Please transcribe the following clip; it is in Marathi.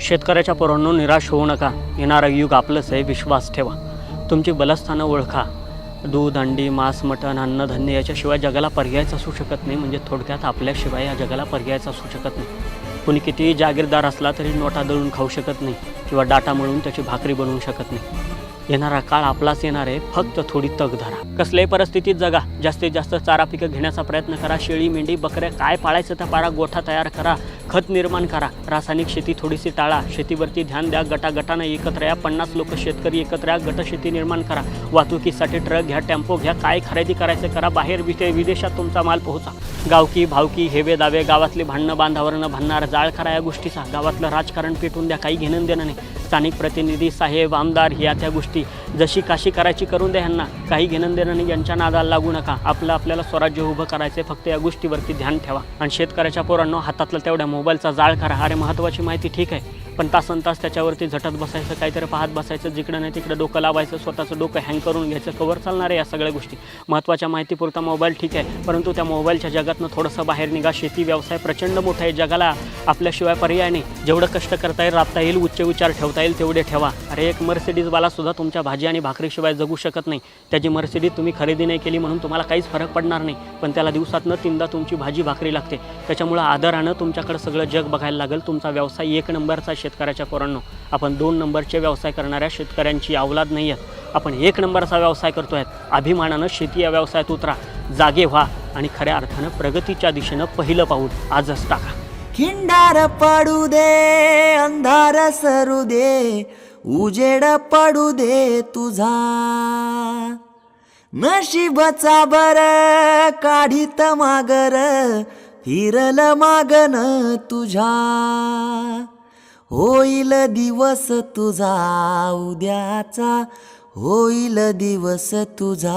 शेतकऱ्याच्या पोरांनो, निराश होऊ नका. येणारं युग आपलंच आहे, विश्वास ठेवा. तुमची बलस्थानं ओळखा. दूध, अंडी, मांस, मटण, अन्नधान्य याच्याशिवाय जगाला पर्यायच असू शकत नाही. म्हणजे थोडक्यात आपल्याशिवाय या जगाला पर्यायच असू शकत नाही. कुणी कितीही जागीरदार असला तरी नोटा दळून खाऊ शकत नाही किंवा डाटा मळून त्याची भाकरी बनवू शकत नाही. येणारा काळ आपलाच येणार आहे, फक्त थोडी तग धरा. कसल्याही परिस्थितीत जगा. जास्तीत जास्त चारा पिकं घेण्याचा प्रयत्न करा. शेळी, मेंढी, बकऱ्या काय पाळायचं त्या पाळा. गोठा तयार करा. खत निर्माण करा. रासायनिक शेती थोडीशी टाळा. शेतीवरती ध्यान द्या. गटागटानं एकत्र या. 50 लोक शेतकरी एकत्र या. गटशेती निर्माण करा. वाहतुकीसाठी ट्रक घ्या, टेम्पो घ्या. काय खरेदी करायचं करा. बाहेर विदेशात तुमचा माल पोहोचा. गावकी भावकी हेवे दावे, गावातले भांडणं बांधावरनं भांडणार, जाळ करा या गोष्टीचा. गावातलं राजकारण पेटून द्या. काही घेणं देणं नाही. स्थानिक प्रतिनिधी, साहेब, आमदार ह्या त्या गोष्टी जशी काशी करायची करून द्या ह्यांना. काही घेणं देणं नाही. यांच्या नादाला लागू नका. आपल्याला स्वराज्य उभं करायचं आहे. फक्त या गोष्टीवरती ध्यान ठेवा. आणि शेतकऱ्याच्या पोरांनो, हातातलं तेवढ्या मोबाईलचा जाळ करा. अरे महत्त्वाची माहिती ठीक आहे, पण तासनतास त्याच्यावरती झटत बसायचं, काहीतरी पाहत बसायचं, जिकडं नाही तिकडं डोकं लावायचं, स्वतःचं डोकं हँग करून घ्यायचं. कवर चालणार आहे या सगळ्या गोष्टी. महत्त्वाच्या माहितीपुरता मोबाईल ठीक आहे, परंतु त्या मोबाईलच्या जगातनं थोडंसं बाहेर निघा. शेती व्यवसाय प्रचंड मोठा आहे. जगाला आपल्याशिवाय पर्याय नाही. जेवढं कष्ट करता येईल, राबता येईल, उच्च विचार ठेवता येईल तेवढे ठेवा. अरे एक मर्सिडीजवाला सुद्धा तुमच्या भाजी आणि भाकरीशिवाय जगू शकत नाही. त्याची मर्सिडीज तुम्ही खरेदी नाही केली म्हणून तुम्हाला काहीच फरक पडणार नाही, पण त्याला दिवसातनं 3दा तुमची भाजी भाकरी लागते. त्याच्यामुळं आदरानं तुमच्याकडं सगळं जग बघायला लागेल. तुमचा व्यवसाय 1 नंबरचा. शेतकऱ्याच्या पोरांनो, आपण 2 नंबरचे व्यवसाय करणाऱ्या शेतकऱ्यांची अवलाद नाही आहेत. आपण 1 नंबरचा व्यवसाय करतो आहेत. अभिमानानं शेती या व्यवसायात उतरा. जागे व्हा आणि खऱ्या अर्थानं प्रगतीच्या दिशेनं पहिलं पाऊल आजच टाका. खिंडार पडू दे, अंधार सरू दे, उजेड पडू दे तुझा. नशिबचा बर काढीत मागर, फिरल मागन तुझ्या. होईल दिवस तुझा उद्याचा, होईल दिवस तुझा.